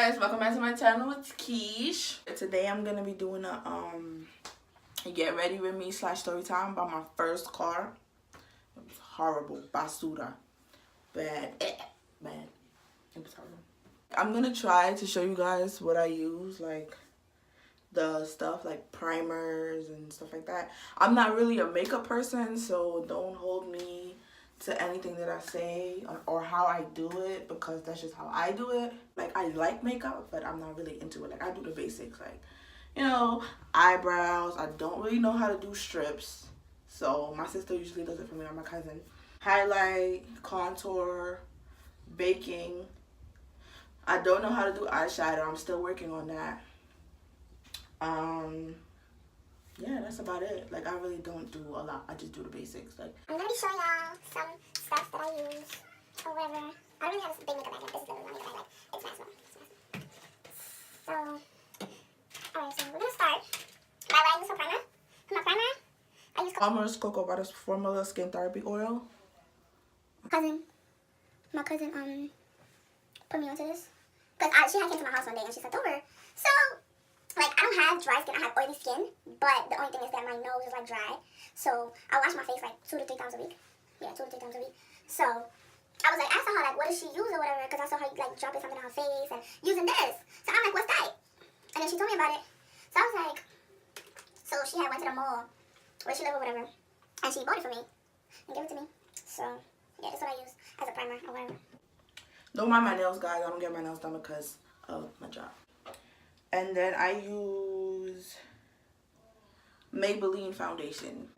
guys, welcome back to my channel. It's Keish. Today I'm gonna be doing a get ready with me / story time about my first car. It was horrible. Basura. Bad. Bad. It was horrible. I'm gonna try to show you guys what I use, like the stuff like primers and stuff like that. I'm not really a makeup person, so don't hold me to anything that I say or how I do it, because that's just how I do it. Like, I like makeup, but I'm not really into it. Like, I do the basics, like, you know, eyebrows. I don't really know how to do strips, so my sister usually does it for me, or my cousin. Highlight, contour, baking. I don't know how to do eyeshadow. I'm still working on that. Yeah, that's about it. Like, I really don't do a lot. I just do the basics. Like, I'm gonna be showing y'all some stuff that I use or whatever. I don't really have a big makeup bag. Like, this is literally my makeup bag. Like, it's massive. So, alright, so we're gonna start by what I use for primer. For my primer, I use Palmer's Cocoa Butter Formula Skin Therapy Oil. My cousin put me onto this because she had came to my house one day and she slept over. So, like, I don't have dry skin, I have oily skin, but the only thing is that my nose is, like, dry. So, I wash my face, like, 2 to 3 times a week. Yeah, 2 to 3 times a week. So, I was, like, asking her, like, what does she use or whatever, because I saw her, like, dropping something on her face and using this. So, I'm like, what's that? And then she told me about it. So, I was like, so she had went to the mall where she lived or whatever, and she bought it for me and gave it to me. So, yeah, that's what I use as a primer or whatever. Don't mind my nails, guys. I don't get my nails done because of my job. And then I use Maybelline foundation.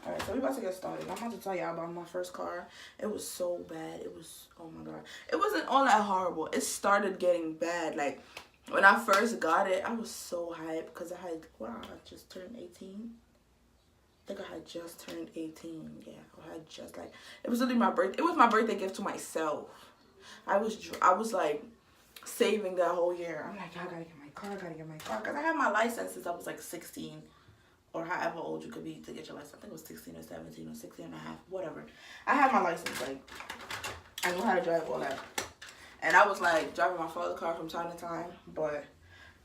Alright, so we're about to get started. I'm about to tell y'all about my first car. It was so bad. It was, oh my god. It wasn't all that horrible. It started getting bad. Like, when I first got it, I was so hyped because I had, wow, I just turned 18. I think I had just turned 18. Yeah, I had just, like, it was literally my birthday. It was my birthday gift to myself. I was like saving that whole year. I'm like, I gotta get my car, because I had my license since I was like 16, or however old you could be to get your license. I think it was 16 or 17 or 16 and a half, whatever. I had my license, like, I knew how to drive all that. And I was like driving my father's car from time to time, but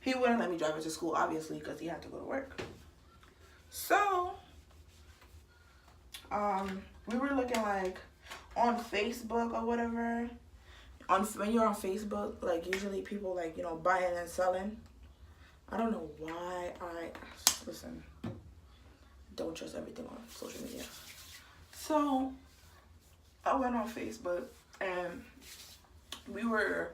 he wouldn't let me drive it to school, obviously, because he had to go to work. So, we were looking like on Facebook or whatever. When you're on Facebook, like, usually people, like, you know, buying and selling. I don't know why listen, don't trust everything on social media. So I went on Facebook and we were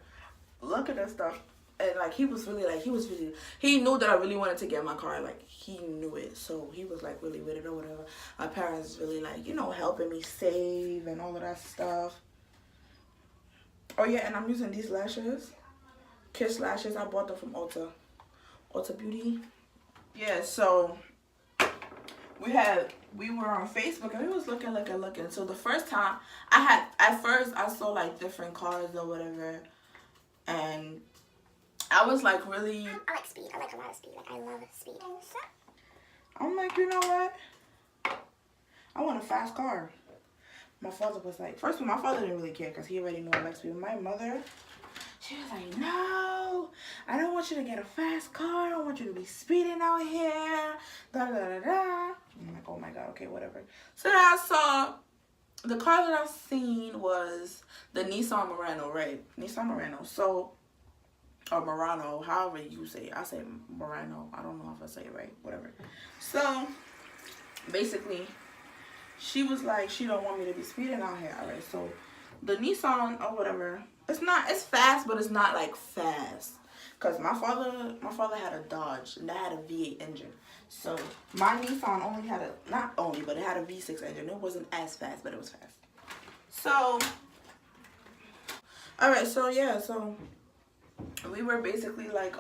looking at stuff, and like he knew that I really wanted to get my car. Like, he knew it, so he was like really with it or whatever. My parents really, like, you know, helping me save and all of that stuff. Oh yeah, and I'm using these lashes, Kiss lashes. I bought them from Ulta Beauty. Yeah, so we were on Facebook and we was looking. So the first time I saw like different cars or whatever, and I was like really. I like speed. I like a lot of speed. Like, I love speed. I'm like, you know what? I want a fast car. My father was like, first of all, my father didn't really care because he already knew I like speed. My mother, she was like, no, I don't want you to get a fast car. I don't want you to be speeding out here. Da da da da. I'm like, oh my god, okay, whatever. So then I saw, the car that I seen was the Nissan Murano, right? Nissan Murano. So, or Murano, however you say it. I say Murano. I don't know if I say it right. Whatever. So, basically, she was like, she don't want me to be speeding out here. Alright, so the Nissan or whatever, it's fast, but it's not like fast. Cause my father had a Dodge and that had a V8 engine. So my Nissan only had but it had a V6 engine. It wasn't as fast, but it was fast. So, alright, so yeah, so we were basically like,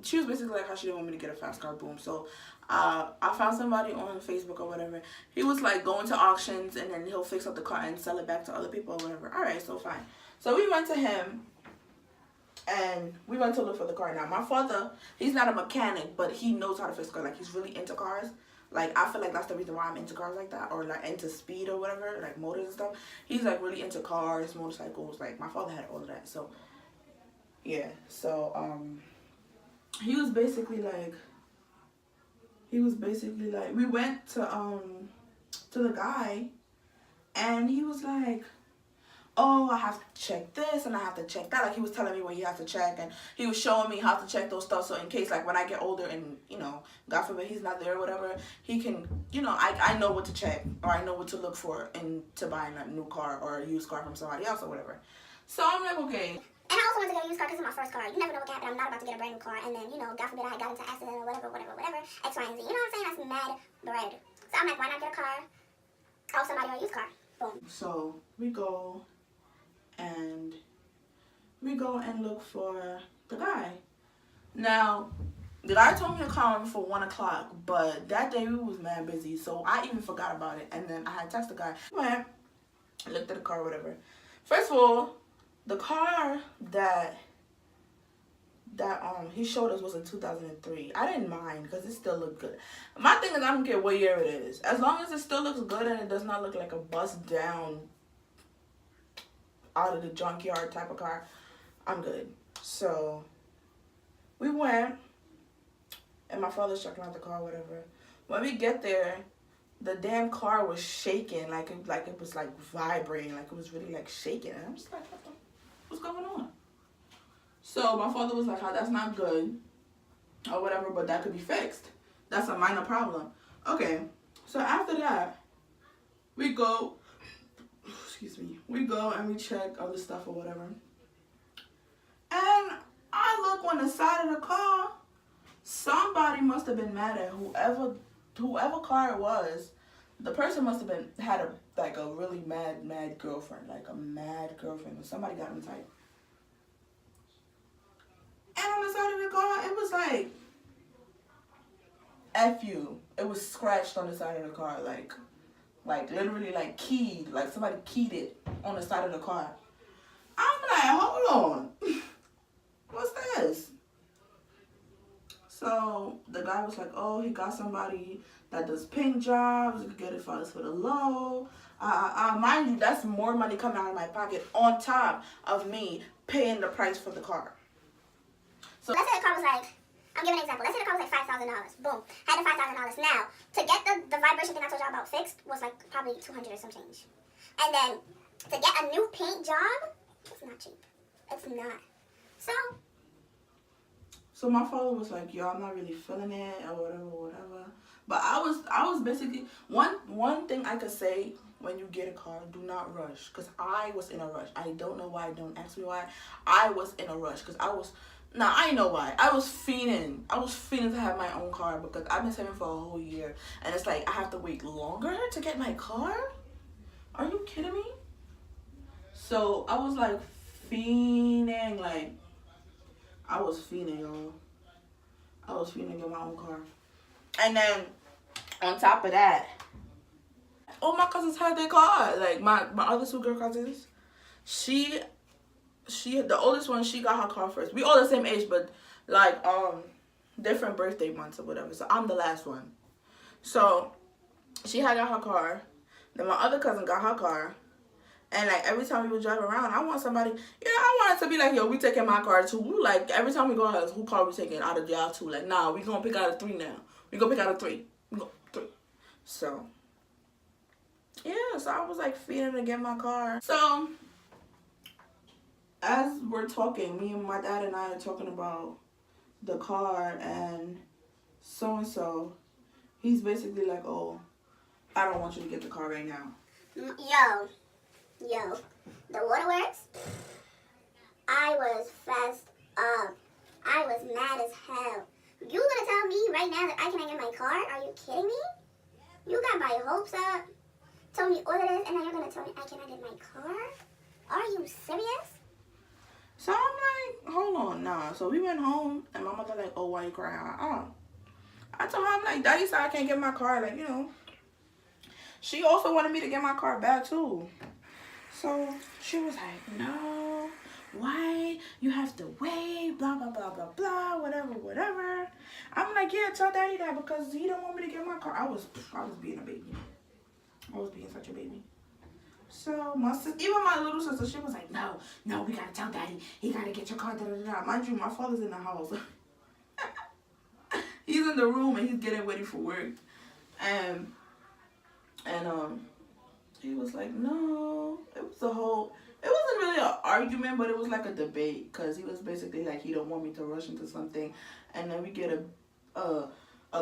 she was basically like how she didn't want me to get a fast car, boom. So I found somebody on Facebook or whatever. He was like going to auctions and then he'll fix up the car and sell it back to other people or whatever. Alright, so fine. So we went to him and we went to look for the car. Now my father, he's not a mechanic, but he knows how to fix cars. Like, he's really into cars. Like, I feel like that's the reason why I'm into cars like that, or like into speed or whatever, like motors and stuff. He's like really into cars, motorcycles. Like, my father had all of that. So Yeah, so he was basically like we went to the guy, and he was like, oh, I have to check this and I have to check that. Like, he was telling me what he has to check, and he was showing me how to check those stuff, so in case, like, when I get older and, you know, God forbid he's not there or whatever, he can, you know, I know what to check, or I know what to look for to buying a new car or a used car from somebody else or whatever. So I'm like, okay. And I also wanted to get a used car because it's my first car. You never know what can happen. I'm not about to get a brand new car, and then, you know, God forbid I got into an accident or whatever, X, Y, and Z. You know what I'm saying? That's mad bread. So I'm like, why not get a car? Oh, somebody or a used car. Boom. So we go and look for the guy. Now, the guy told me to come for 1 o'clock, but that day we was mad busy, so I even forgot about it. And then I had texted the guy. Went, looked at the car, whatever. First of all, the car that he showed us was in 2003. I didn't mind because it still looked good. My thing is, I don't care what year it is. As long as it still looks good and it does not look like a bust down, out of the junkyard type of car, I'm good. So we went, and my father's checking out the car, whatever. When we get there, the damn car was shaking, like it was like vibrating, like it was really like shaking. And I'm just like, what's going on? So my father was like, oh, that's not good, or whatever, but that could be fixed. That's a minor problem. Okay, so after that, we go and we check other stuff or whatever. And I look on the side of the car. Somebody must have been mad at whoever car it was. The person must have had a really mad girlfriend, like a mad girlfriend, or somebody got him tight. And on the side of the car, it was like, F you. It was scratched on the side of the car, like literally like keyed, like somebody keyed it on the side of the car. I'm like, hold on. What's this? So the guy was like, oh, he got somebody that does paint jobs. You could get it for us for the low. Mind you, that's more money coming out of my pocket on top of me paying the price for the car. So let's say the car was like, I'm giving an example. Let's say the car was like $5,000. Boom. Had the $5,000. Now, to get the vibration thing I told y'all about fixed was like probably $200 or some change. And then to get a new paint job, it's not cheap. It's not. So my father was like, yo, I'm not really feeling it or whatever. But I was basically, one thing I could say when you get a car, do not rush. Because I was in a rush. I don't know why. Don't ask me why. I was in a rush because I know why. I was fiending to have my own car because I've been saving for a whole year. And it's like, I have to wait longer to get my car? Are you kidding me? So I was like fiending, like, I was fiending, y'all. I was fiending to get my own car. And then, on top of that, all my cousins had their car. Like, my other two girl cousins, the oldest one, she got her car first. We all the same age, but like different birthday months or whatever. So I'm the last one. So she had got her car. Then my other cousin got her car. And like every time we would drive around, I want somebody, I want it to be like, yo, we taking my car too. We like every time we go out, who car we taking out of y'all too? Like, nah, we gonna pick out of 3 now. We gonna pick out of 3. We go 3. So yeah, so I was like feeling to get my car. So as we're talking, me and my dad and I are talking about the car, and so he's basically like, oh, I don't want you to get the car right now. Yo, the waterworks, I was fessed up. I was mad as hell. You gonna tell me right now that I cannot get my car? Are you kidding me? You got my hopes up, told me all of this, and now you're gonna tell me I cannot get my car? Are you serious? So I'm like, hold on, nah. So we went home, and my mother like, oh, why you crying? I told her, I'm like, Daddy said I can't get my car. Like, she also wanted me to get my car back too. So she was like, no, why? You have to wait, blah, blah, blah, blah, blah, whatever. I'm like, yeah, tell Daddy that because he don't want me to get my car. I was being a baby. I was being such a baby. So my sister, even my little sister, she was like, no, we gotta tell daddy. He gotta get your car. Da, da, da. Mind you, my father's in the house. He's in the room and he's getting ready for work. And he was like, no. It wasn't really an argument, but it was like a debate, because he was basically like, he don't want me to rush into something, and then we get a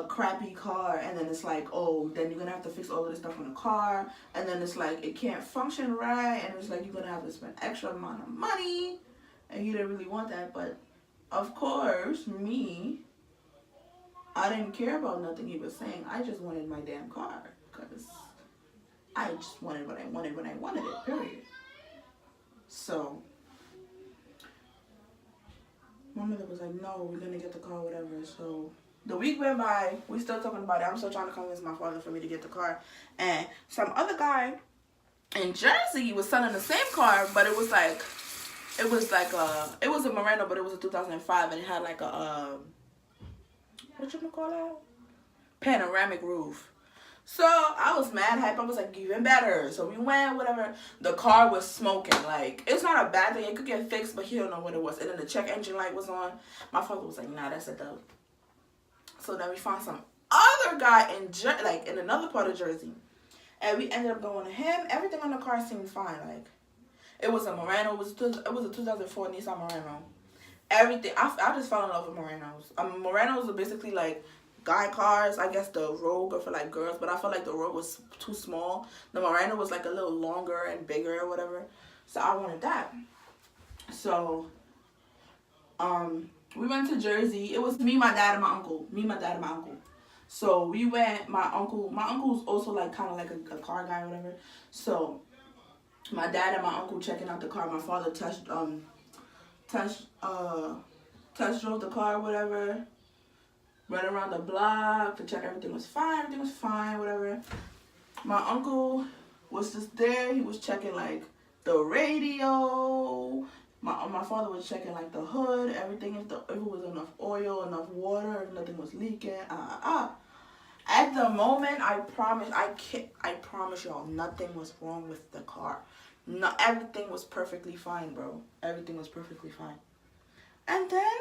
crappy car, and then it's like, oh, then you're gonna have to fix all of this stuff on the car, and then it's like, it can't function right, and it's like, you're gonna have to spend extra amount of money, and he didn't really want that. But of course, I didn't care about nothing he was saying. I just wanted my damn car, because I just wanted what I wanted when I wanted it, period. So my mother was like, no, we're gonna get the car, whatever. So the week went by, we still talking about it. I'm still trying to convince my father for me to get the car. And some other guy in Jersey was selling the same car, but it was a Moreno, but it was a 2005, and it had like a panoramic roof. So I was mad hype. I was like, even better. So we went, whatever. The car was smoking. Like, it's not a bad thing. It could get fixed, but he don't know what it was. And then the check engine light was on. My father was like, nah, that's a dub. So then we found some other guy in another part of Jersey, and we ended up going to him. Everything on the car seemed fine. Like, it was a Moreno. It was a 2004 Nissan Moreno. Everything. I just fell in love with Morenos. Morenos are basically like guy cars. I guess the Rogue are for like girls, but I felt like the Rogue was too small. The Moreno was like a little longer and bigger or whatever. So I wanted that. So we went to Jersey. It was me, my dad, and my uncle. So we went. My uncle's also like kind of like a car guy or whatever. So my dad and my uncle checking out the car. My father test drove the car or whatever. Ran around the block to check everything was fine, whatever. My uncle was just there. He was checking like the radio. My father was checking like the hood, everything, if it was enough oil, enough water, if nothing was leaking. At the moment, I promise y'all, nothing was wrong with the car. No, everything was perfectly fine, bro. Everything was perfectly fine. And then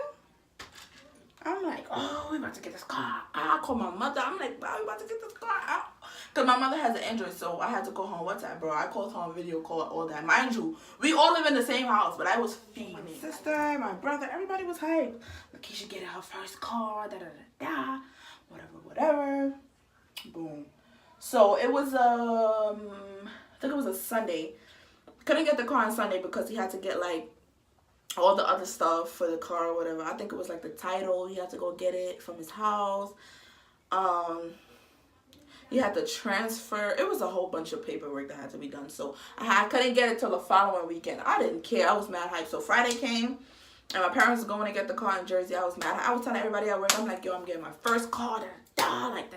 I'm like, oh, we about to get this car. I call my mother. I'm like, bro, we about to get this car out. Because my mother has an Android, so I had to call her on WhatsApp, bro. I called her on video call, all that. Mind you, we all live in the same house, but I was feeding my sister, my brother, everybody was hyped. Lakeisha getting her first car, da-da-da-da, whatever. Boom. So it was, I think it was a Sunday. Couldn't get the car on Sunday because he had to get, like, all the other stuff for the car or whatever. I think it was, like, the title. He had to go get it from his house. He had to transfer. It was a whole bunch of paperwork that had to be done. So I couldn't get it till the following weekend. I didn't care. I was mad hyped. So Friday came, and my parents were going to get the car in Jersey. I was mad. I was telling everybody at work, I'm like, yo, I'm getting my first car. Like,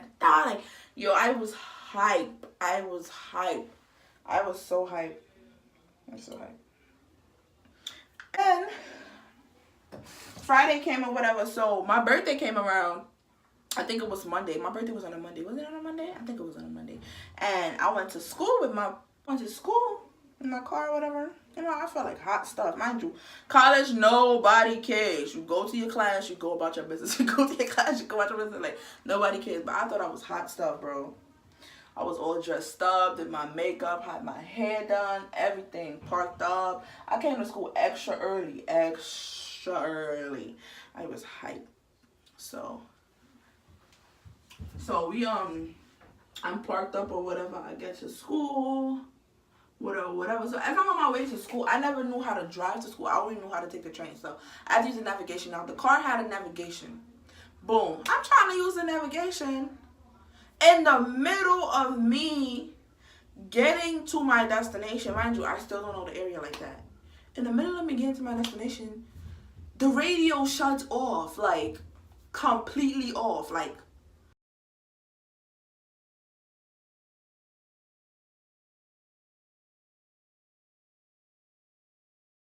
yo, I was hyped. I was so hyped. And Friday came or whatever. So my birthday came around. I think it was Monday. My birthday was on a Monday. Was it on a Monday? I think it was on a Monday. And I went to school in my car or whatever. You know, I felt like hot stuff. Mind you, college, nobody cares. You go to your class, you go about your business. You go to your class, you go about your business. Like, nobody cares. But I thought I was hot stuff, bro. I was all dressed up, did my makeup, had my hair done, everything parked up. I came to school extra early. I was hyped. So we I'm parked up or whatever. I get to school, whatever. So as I'm on my way to school, I never knew how to drive to school. I only knew how to take the train. So I had to use the navigation. Now the car had a navigation. Boom. I'm trying to use the navigation. In the middle of me getting to my destination, mind you, I still don't know the area like that. In the middle of me getting to my destination, the radio shuts off, like completely off, like